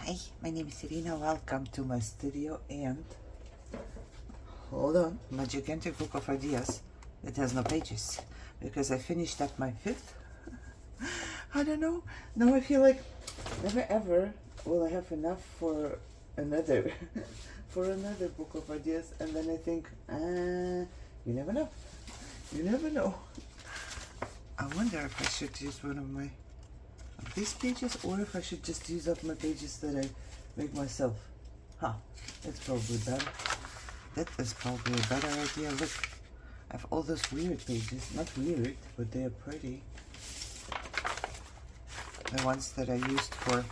Hi, my name is Irina. Welcome to my studio and hold on, my gigantic book of ideas that has no pages because I finished up my 5th. I don't know. Now I feel like never ever will I have enough for another book of ideas, and then I think, you never know. You never know. I wonder if I should use one of these pages, or if I should just use up my pages that I make myself. That's probably better. That is probably a better idea. Look, I have all those weird pages. Not weird, but they are pretty. The ones that I used for,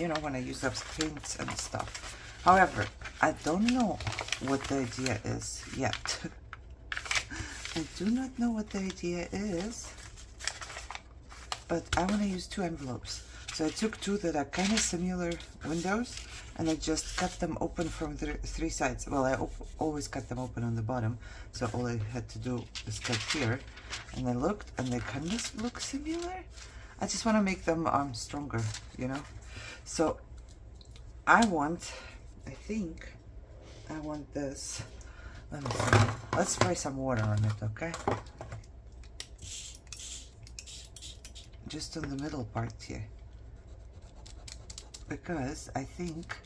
you know, when I use up paints and stuff. However, I don't know what the idea is yet. I do not know what the idea is. But I want to use 2 envelopes. So I took 2 that are kind of similar windows, and I just cut them open from the 3 sides. Well, I always cut them open on the bottom, so all I had to do is cut here. And I looked, and they kind of look similar. I just want to make them stronger, you know. So I think I want this. Let me see. Let's spray some water on it, okay? Just on the middle part here, because I think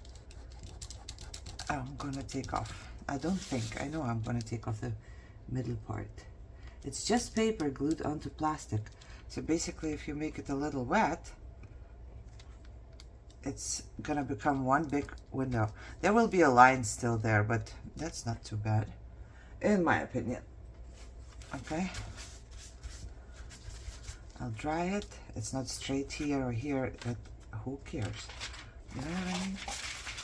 I'm gonna take off. I know I'm gonna take off the middle part. It's just paper glued onto plastic. So basically, if you make it a little wet, it's gonna become one big window. There will be a line still there, but that's not too bad, in my opinion. Okay. I'll dry it. It's not straight here or here, but who cares? You know what I mean?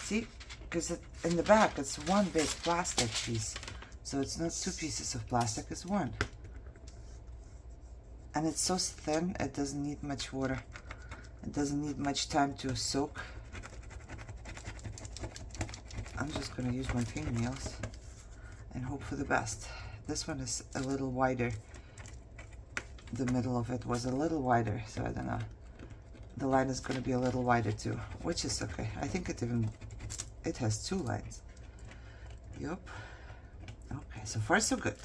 See? Because in the back, it's one big plastic piece. So it's not 2 pieces of plastic, it's 1. And it's so thin, it doesn't need much water. It doesn't need much time to soak. I'm just going to use my fingernails and hope for the best. This one is a little wider. The middle of it was a little wider, so I don't know. The line is going to be a little wider too, which is okay. I think it has 2 lines. Yup. Okay, so far so good.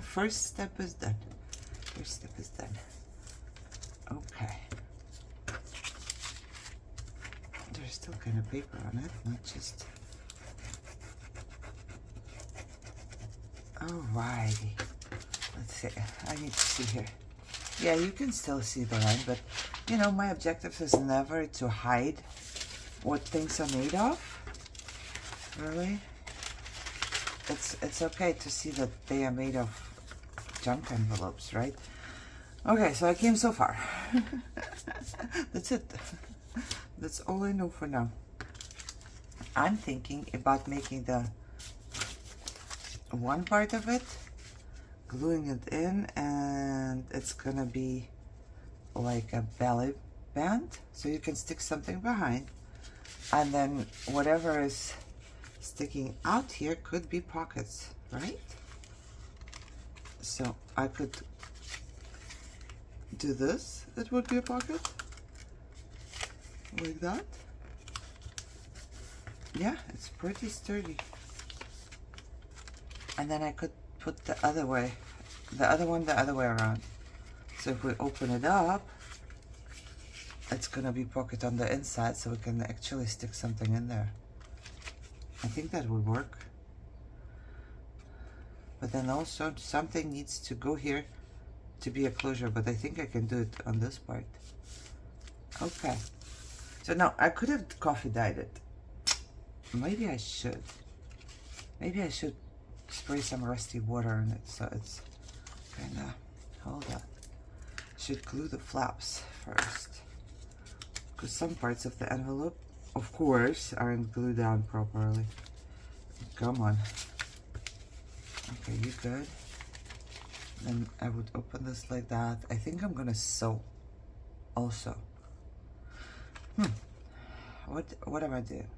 First step is done. First step is done. Okay. There's still kind of paper on it, not just. Alrighty. Let's see. I need to see here. Yeah, you can still see the line, but you know, my objective is never to hide what things are made of. Really, it's okay to see that they are made of junk envelopes, right? Okay, so I came so far. That's it. That's all I know for now. I'm thinking about making the one part of it, gluing it in, and it's gonna be like a belly band, so you can stick something behind, and then whatever is sticking out here could be pockets, right? So I could do this. It would be a pocket like that. Yeah, it's pretty sturdy. And then I could put the other way, the other way around. So if we open it up, it's gonna be pocket on the inside, so we can actually stick something in there. I think that would work. But then also something needs to go here to be a closure, but I think I can do it on this part. Okay. So now I could have coffee dyed it. Maybe I should. Maybe I should spray some rusty water on it, so it's kind of, hold on. Should glue the flaps first, because some parts of the envelope, of course, aren't glued down properly. Come on. Okay, you good? Then I would open this like that. I think I'm gonna sew also. What am I doing?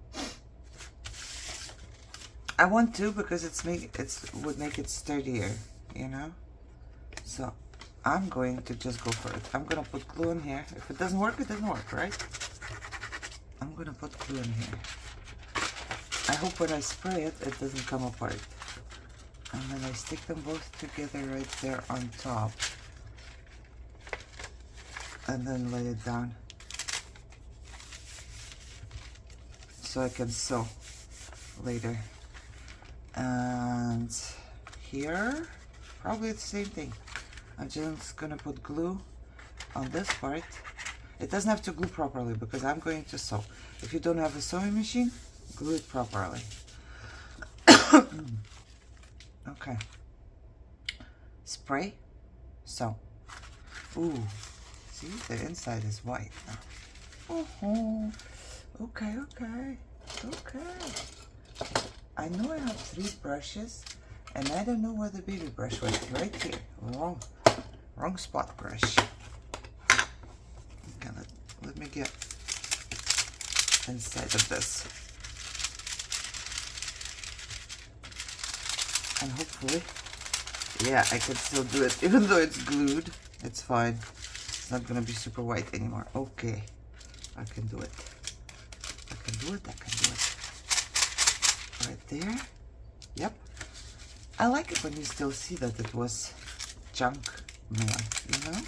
I want to, because would make it sturdier, you know. So I'm going to just go for it. I'm gonna put glue in here. If it doesn't work, it doesn't work, right? I'm gonna put glue in here. I hope when I spray it, it doesn't come apart. And then I stick them both together right there on top. And then lay it down. So I can sew later. And here, probably the same thing. I'm just gonna put glue on this part. It doesn't have to glue properly because I'm going to sew. If you don't have a sewing machine, glue it properly. Okay. Spray, sew. Ooh, see, the inside is white now. Oh, okay, okay, okay. I know I have 3 brushes, and I don't know where the baby brush went. Right here, wrong spot brush. Okay, let me get inside of this. And hopefully, yeah, I can still do it. Even though it's glued, it's fine. It's not gonna be super white anymore. Okay, I can do it. I can do it, I can do it. Right there. Yep. I like it when you still see that it was junk mail, you know?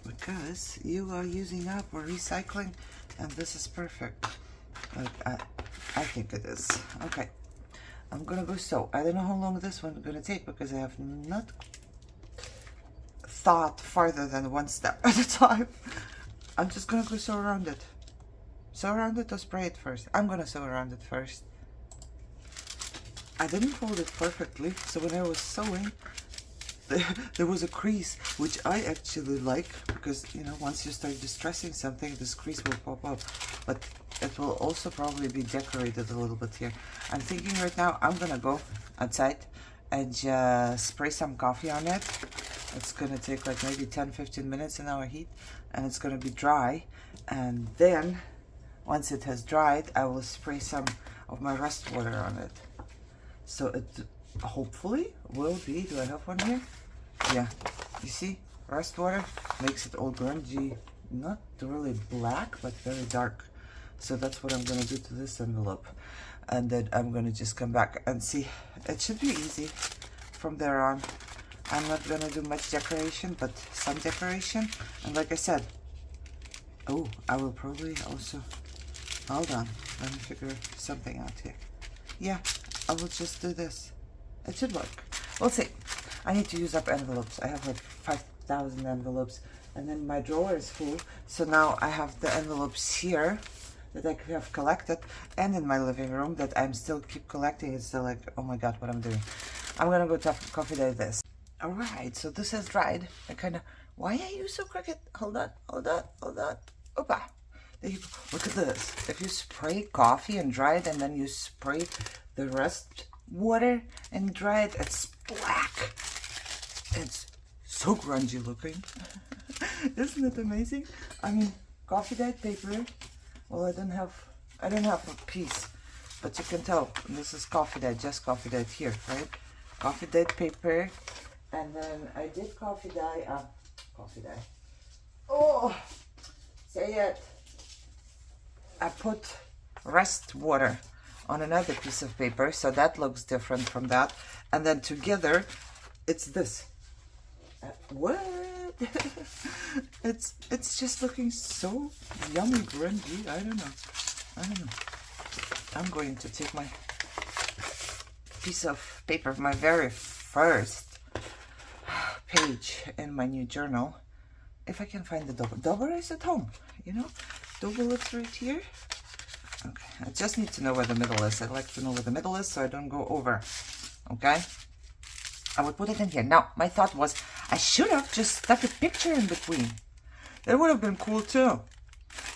Because you are using up or recycling, and this is perfect. Like, I think it is. Okay, I'm gonna go sew. I don't know how long this one's gonna take because I have not thought farther than 1 step at a time. I'm just gonna go sew around it. Sew around it or spray it first? I'm gonna sew around it first. I didn't fold it perfectly, so when I was sewing, there was a crease, which I actually like because, you know, once you start distressing something, this crease will pop up. But it will also probably be decorated a little bit here. I'm thinking right now I'm gonna go outside and just spray some coffee on it. It's gonna take like maybe 10-15 minutes in our heat, and it's gonna be dry. And then once it has dried, I will spray some of my rust water on it. So it hopefully will be, do I have one here? Yeah, you see, rust water makes it all grungy, not really black, but very dark. So that's what I'm gonna do to this envelope. And then I'm gonna just come back and see. It should be easy from there on. I'm not gonna do much decoration, but some decoration. And like I said, oh, I will probably also, hold on, let me figure something out here. Yeah, I will just do this. It should work. We'll see. I need to use up envelopes. I have like 5,000 envelopes, and then my drawer is full. So now I have the envelopes here that I have collected, and in my living room that I'm still keep collecting. It's still like, oh my god, what I'm doing. I'm gonna go to coffee day this. All right, so this has dried. I kind of, why are you so crooked? Hold on, hold on, hold on. Opa. There you go. Look at this. If you spray coffee and dry it, and then you spray the rust water and dry it, it's black. It's so grungy looking. Isn't it amazing? I mean, coffee dyed paper. Well, I don't have a piece, but you can tell this is coffee dyed, just coffee dyed here, right? Coffee dyed paper, and then I did coffee dye. Oh, say it. I put rust water on another piece of paper, so that looks different from that. And then together, it's this. What? it's just looking so yummy grungy. I don't know. I'm going to take my piece of paper, my very first page in my new journal. If I can find the double. Double is at home, you know? Double is right here. Okay, I just need to know where the middle is. I like to know where the middle is so I don't go over. Okay? I would put it in here. Now, my thought was I should have just stuck a picture in between. That would have been cool too.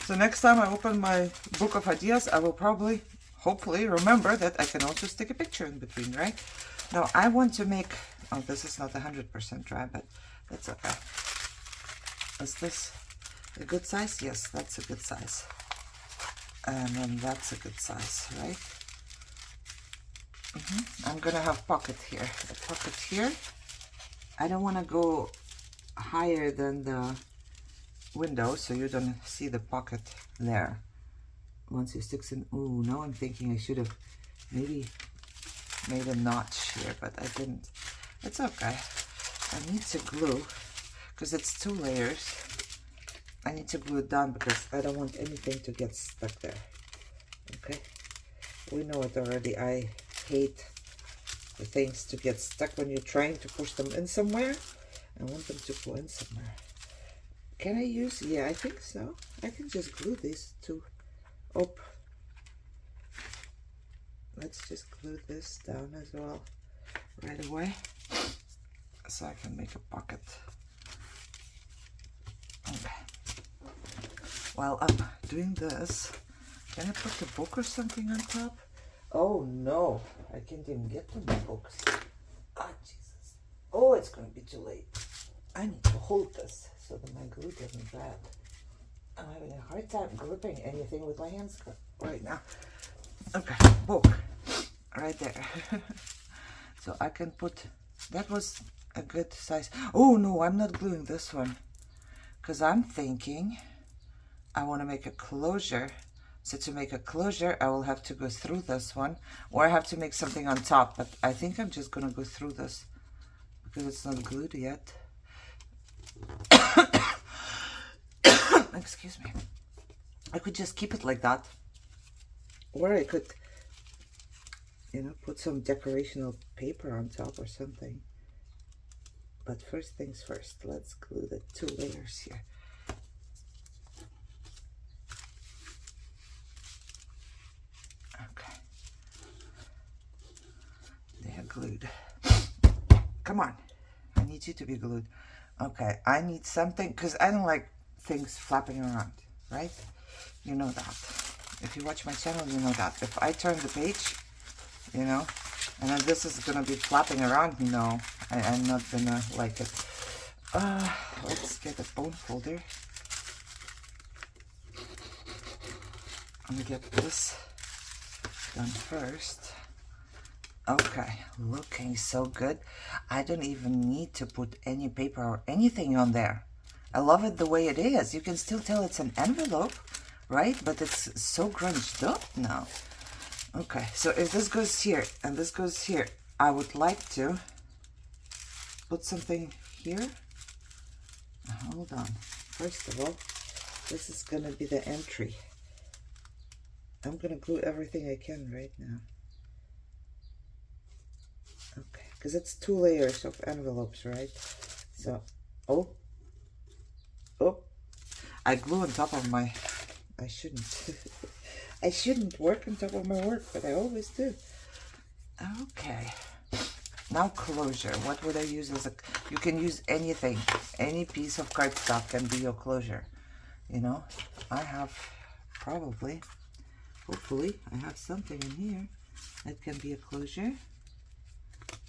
So next time I open my book of ideas, I will probably, hopefully, remember that I can also stick a picture in between, right? Now, I want to make, oh, this is not 100% dry, but that's okay. Is this a good size? Yes, that's a good size. And then that's a good size, right? I'm gonna have pocket here. A pocket here. I don't want to go higher than the window so you don't see the pocket there. Once it sticks in, ooh, now I'm thinking I should have maybe made a notch here, but I didn't. It's okay. I need to glue, because it's 2 layers. I need to glue it down because I don't want anything to get stuck there. Okay, we know it already. I hate the things to get stuck when you're trying to push them in somewhere. I want them to go in somewhere. Can I use, yeah, I think so. I can just glue these 2 up. Let's just glue this down as well right away so I can make a pocket. Okay. While I'm doing this, can I put the book or something on top? Oh no, I can't even get to my books. Oh Jesus. Oh, it's gonna be too late. I need to hold this so that my glue doesn't grab. I'm having a hard time gripping anything with my hands right now. Okay, book right there. So I can put, that was a good size. Oh no, I'm not gluing this one because I'm thinking I want to make a closure. So to make a closure, I will have to go through this one, or I have to make something on top, but I think I'm just gonna go through this because it's not glued yet. Excuse me. I could just keep it like that, or I could, you know, put some decorational paper on top or something. But first things first, let's glue the 2 layers here. Okay, they are glued. Come on, I need you to be glued. Okay, I need something, because I don't like things flapping around, right? You know that. If you watch my channel, you know that. If I turn the page, you know, and then this is gonna be flapping around, no, I'm not gonna like it. Let's get a bone folder. I'm gonna get this done first. Okay, looking so good. I don't even need to put any paper or anything on there. I love it the way it is. You can still tell it's an envelope, right? But it's so grunged up now. Okay, so if this goes here and this goes here, I would like to put something here. Hold on. First of all, this is gonna be the entry. I'm gonna glue everything I can right now. Okay, because it's 2 layers of envelopes, right? So, oh, I glue on top of my, I shouldn't. I shouldn't work on top of my work, but I always do. Okay, now closure. What would I use as a, you can use anything. Any piece of cardstock can be your closure. You know, I have probably, hopefully, I have something in here that can be a closure.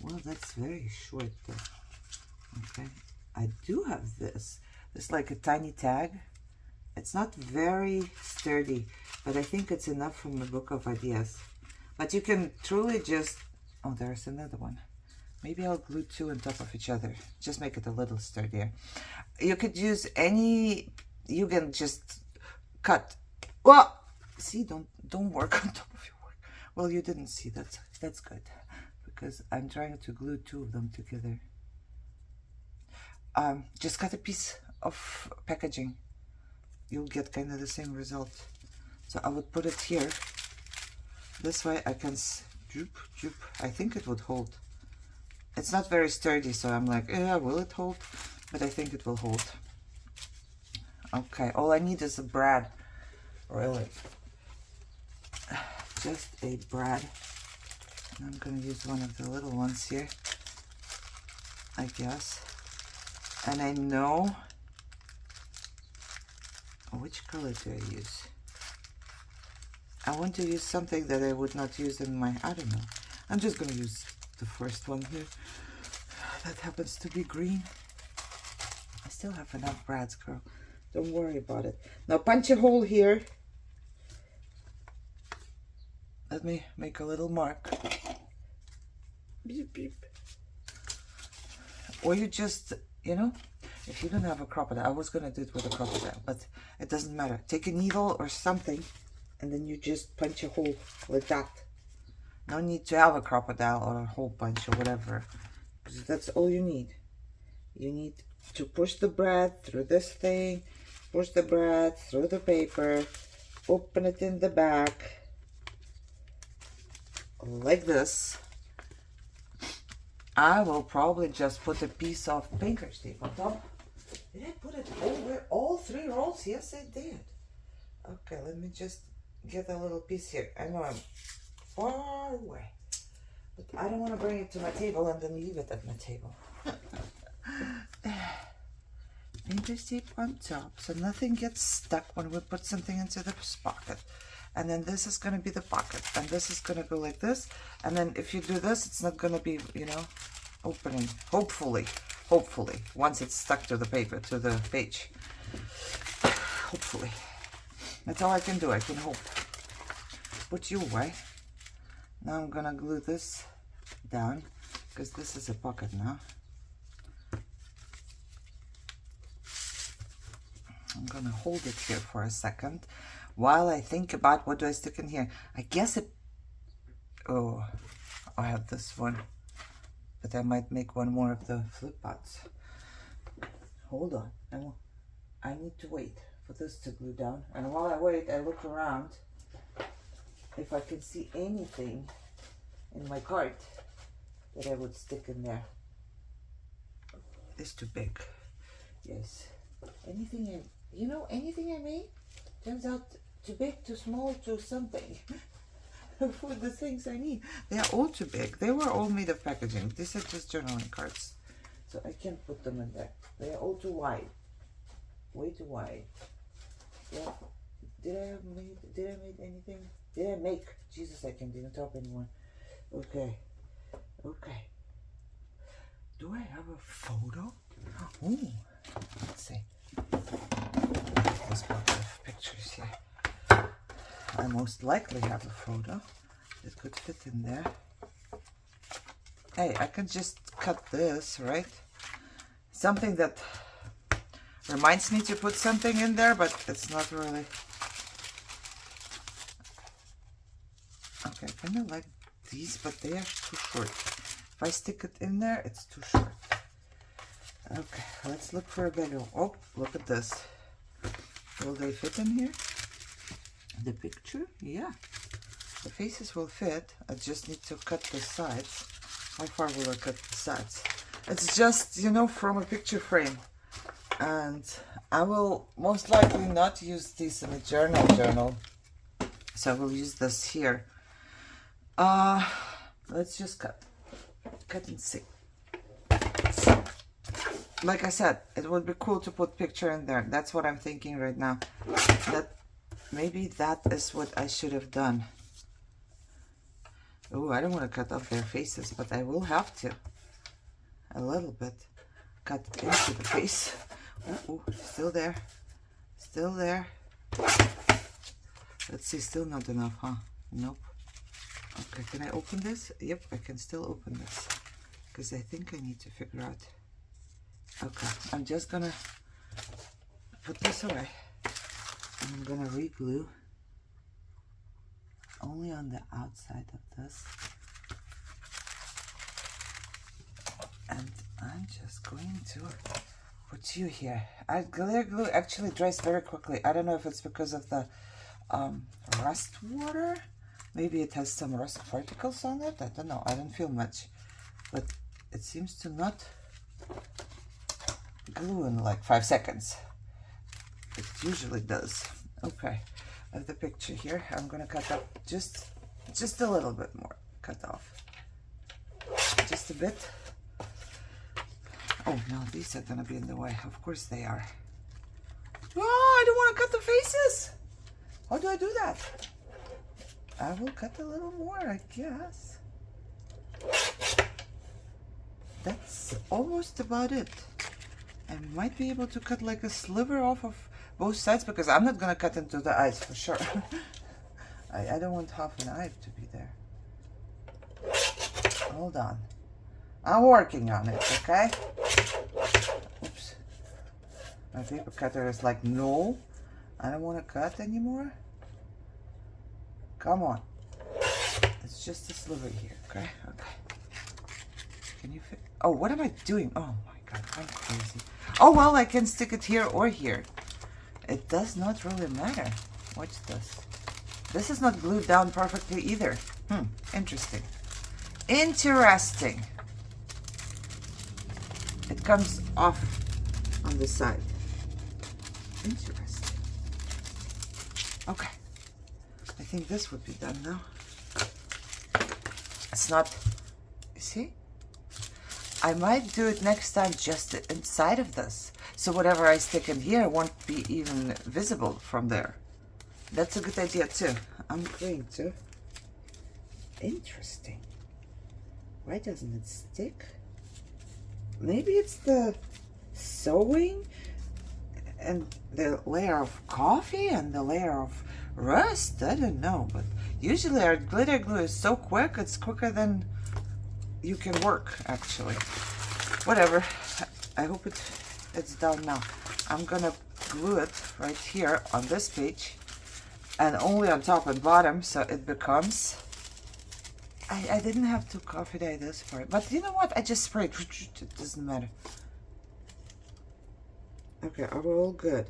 Well, that's very short though. Okay, I do have this. It's like a tiny tag. It's not very sturdy, but I think it's enough from the book of ideas. But you can truly just, oh, there's another one. Maybe I'll glue 2 on top of each other. Just make it a little sturdier. You could use any, you can just cut. Well, see, don't work on top of your work. Well, you didn't see, that's good. Because I'm trying to glue 2 of them together. Just cut a piece of packaging. You'll get kind of the same result. So I would put it here. This way I can droop. I think it would hold. It's not very sturdy, so I'm like, will it hold? But I think it will hold. Okay, all I need is a brad. Really. Just a brad. And I'm gonna use one of the little ones here, I guess. And I know, which color do I use? I want to use something that I would not use in my, I don't know. I'm just gonna use the first one here. That happens to be green. I still have enough brads, girl. Don't worry about it. Now punch a hole here. Let me make a little mark. Beep, beep. Or you just, you know, If you don't have a crocodile, I was gonna do it with a crocodile, but it doesn't matter. Take a needle or something, and then you just punch a hole like that. No need to have a crocodile or a hole punch or whatever, because that's all you need. You need to push the bread through this thing, push the bread through the paper, open it in the back, like this. I will probably just put a piece of painter's tape on top. Did I put it over all 3 rolls? Yes, I did. Okay, let me just get a little piece here. I know I'm far away, but I don't want to bring it to my table and then leave it at my table. Painter's tape on top so nothing gets stuck when we put something into the pocket. And then this is going to be the pocket, and this is going to go like this, and then if you do this, it's not going to be, you know, opening, hopefully, once it's stuck to the paper, to the page. Hopefully. That's all I can do. I can hope. Put you away. Now I'm going to glue this down, because this is a pocket now. I'm going to hold it here for a second while I think about what do I stick in here. I guess it... Oh, I have this one. But I might make one more of the flip pots. Hold on. I need to wait for this to glue down. And while I wait, I look around if I can see anything in my cart that I would stick in there. It's too big. Yes. Anything anything I made turns out too big, too small, too something. For the things I need. They are all too big. They were all made of packaging. These are just journaling cards. So I can't put them in there. They are all too wide. Way too wide. Yeah. Did I make anything? Did I make? Jesus, I can't even talk anymore. Okay. Okay. Do I have a photo? Oh, let's see. This box of pictures here. I most likely have a photo that could fit in there. Hey, I can just cut this, right? Something that reminds me to put something in there, but it's not really. Okay, I kind of like these, but they are too short. If I stick it in there, it's too short. Okay, let's look for a bigger. Oh, look at this. Will they fit in here? The picture? Yeah. The faces will fit. I just need to cut the sides. How far will I cut the sides? It's just, you know, from a picture frame. And I will most likely not use this in a journal. So I will use this here. Let's just cut and see. Like I said, it would be cool to put picture in there. That's what I'm thinking right now. Maybe that is what I should have done. Oh, I don't want to cut off their faces, but I will have to. A little bit. Cut into the face. Oh, still there. Still there. Let's see, still not enough, huh? Nope. Okay, can I open this? Yep, I can still open this. Because I think I need to figure out. Okay, I'm just gonna put this away. And I'm gonna re-glue only on the outside of this. And I'm just going to put you here. Glitter glue actually dries very quickly. I don't know if it's because of the rust water. Maybe it has some rust particles on it. I don't know. I don't feel much. But it seems to not glue in like 5 seconds. It usually does. Okay. I have the picture here. I'm going to cut up just a little bit more. Cut off. Just a bit. Oh, no. These are going to be in the way. Of course they are. Oh, I don't want to cut the faces. How do I do that? I will cut a little more, I guess. That's almost about it. I might be able to cut like a sliver off of both sides because I'm not going to cut into the eyes for sure. I don't want half an eye to be there. Hold on. I'm working on it, okay? Oops. My paper cutter is like, no, I don't want to cut anymore. Come on. It's just a sliver here, okay? Okay. Can you fit? Oh, what am I doing? Oh my God, I'm crazy. Oh, well, I can stick it here or here. It does not really matter. Watch this. This is not glued down perfectly either. Interesting. Interesting. It comes off on the side. Interesting. Okay. I think this would be done now. It's not, you see? I might do it next time just inside of this. So whatever I stick in here won't be even visible from there. That's a good idea too. I'm going to. Interesting. Why doesn't it stick? Maybe it's the sewing and the layer of coffee and the layer of rust. I don't know, but usually our glitter glue is so quick, it's quicker than you can work actually. Whatever. I hope it's done now. I'm gonna glue it right here on this page and only on top and bottom, so it becomes, I didn't have to coffee dye this part, but you know what, I just sprayed. It doesn't matter. Okay, are we all good?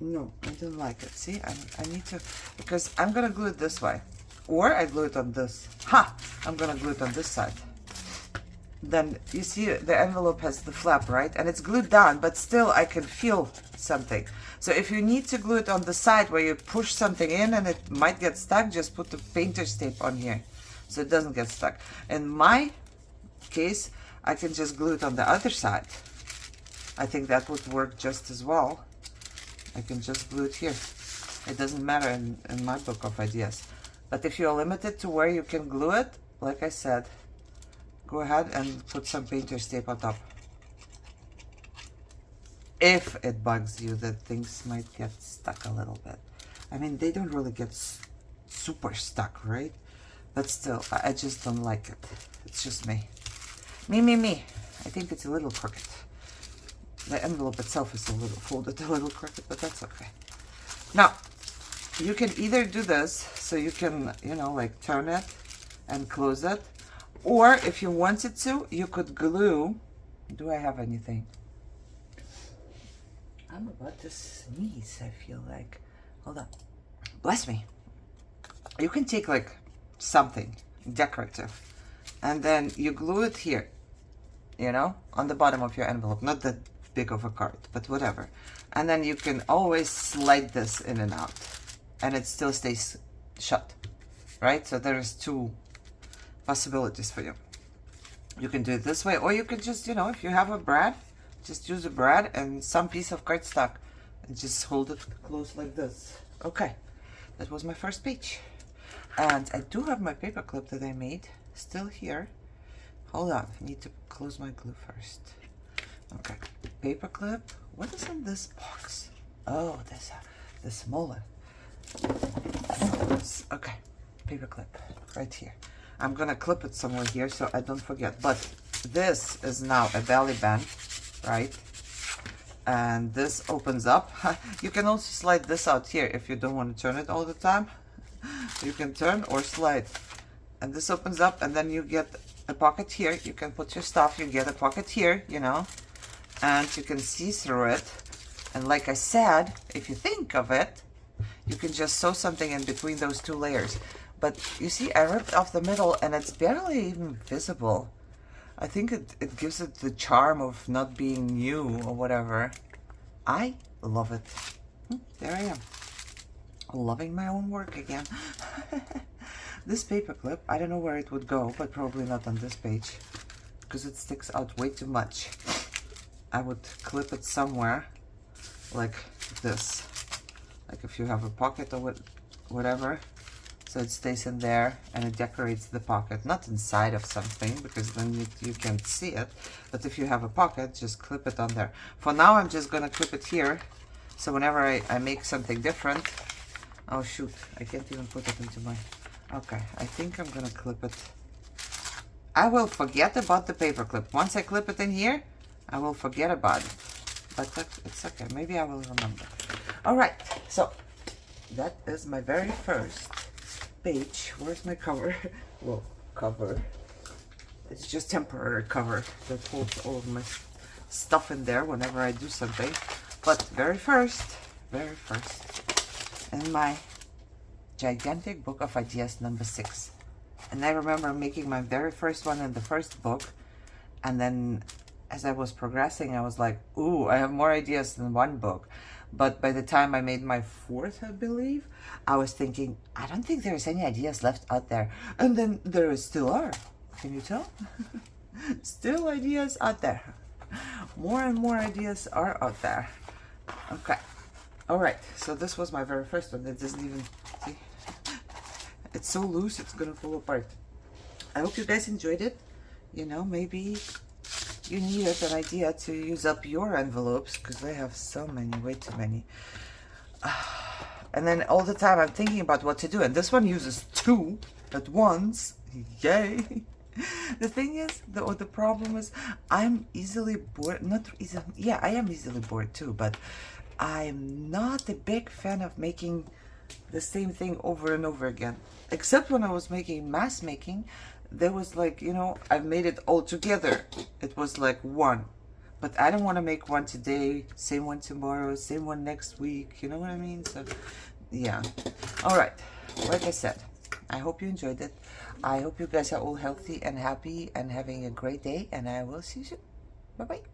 No, I don't like it. See, I need to, because I'm gonna glue it this way, or I glue it on this. I'm gonna glue it on this side. Then you see the envelope has the flap, right? And it's glued down, but still I can feel something. So if you need to glue it on the side where you push something in and it might get stuck, just put the painter's tape on here so it doesn't get stuck. In my case, I can just glue it on the other side. I think that would work just as well. I can just glue it here. It doesn't matter in my book of ideas. But if you're limited to where you can glue it, like I said, go ahead and put some painter's tape on top. If it bugs you that things might get stuck a little bit. I mean, they don't really get super stuck, right? But still, I just don't like it. It's just me. Me. I think it's a little crooked. The envelope itself is a little folded, a little crooked, but that's okay. Now, you can either do this, so you can, you know, like turn it and close it. Or if you wanted to, you could glue. Do I have anything? I'm about to sneeze, I feel like. Hold on. Bless me. You can take like something decorative and then you glue it here, you know, on the bottom of your envelope. Not that big of a card, but whatever. And then you can always slide this in and out and it still stays shut, right? So there's two possibilities for you. You can do it this way, or you can just, you know, if you have a brad, just use a brad and some piece of cardstock and just hold it close like this. Okay, that was my first page. And I do have my paper clip that I made still here. Hold on, I need to close my glue first. Okay, paper clip. What is in this box? Oh, this the smaller. Okay, paper clip right here. I'm gonna clip it somewhere here so I don't forget. But this is now a belly band, right? And this opens up. You can also slide this out here if you don't want to turn it all the time. You can turn or slide. And this opens up and then you get a pocket here. You can put your stuff, you get a pocket here, you know, and you can see through it. And like I said, if you think of it, you can just sew something in between those two layers. But you see, I ripped off the middle and it's barely even visible. I think it gives it the charm of not being new or whatever. I love it. There I am. Loving my own work again. This paper clip, I don't know where it would go, but probably not on this page because it sticks out way too much. I would clip it somewhere like this. Like if you have a pocket or whatever. So it stays in there and it decorates the pocket, not inside of something because then you can't see it. But if you have a pocket, just clip it on there. For now, I'm just gonna clip it here. So whenever I make something different, oh shoot, I can't even put it into my, okay, I think I'm gonna clip it. I will forget about the paper clip. Once I clip it in here, I will forget about it. But it's okay. Maybe I will remember. All right. So that is my very first page. Where's my cover? Well, cover. It's just temporary cover that holds all of my stuff in there whenever I do something. But very first, in my gigantic book of ideas number 6. And I remember making my very first one in the first book, and then as I was progressing, I was like, ooh, I have more ideas than one book. But by the time I made my 4th, I believe, I was thinking, I don't think there's any ideas left out there. And then there still are. Can you tell? Still ideas out there. More and more ideas are out there. Okay. All right. So this was my very first one. It doesn't even, see? It's so loose, it's gonna fall apart. I hope you guys enjoyed it. You know, maybe you needed an idea to use up your envelopes, because I have so many, way too many. And then all the time I'm thinking about what to do, and this one uses 2 at once. Yay! The thing is, the problem is, I'm easily bored. Not easily, yeah, I am easily bored too, but I'm not a big fan of making the same thing over and over again. Except when I was making mass making, there was like, you know, I've made it all together. It was like one. But I don't want to make one today, same one tomorrow, same one next week. You know what I mean? So, yeah. All right. Like I said, I hope you enjoyed it. I hope you guys are all healthy and happy and having a great day. And I will see you soon. Bye-bye.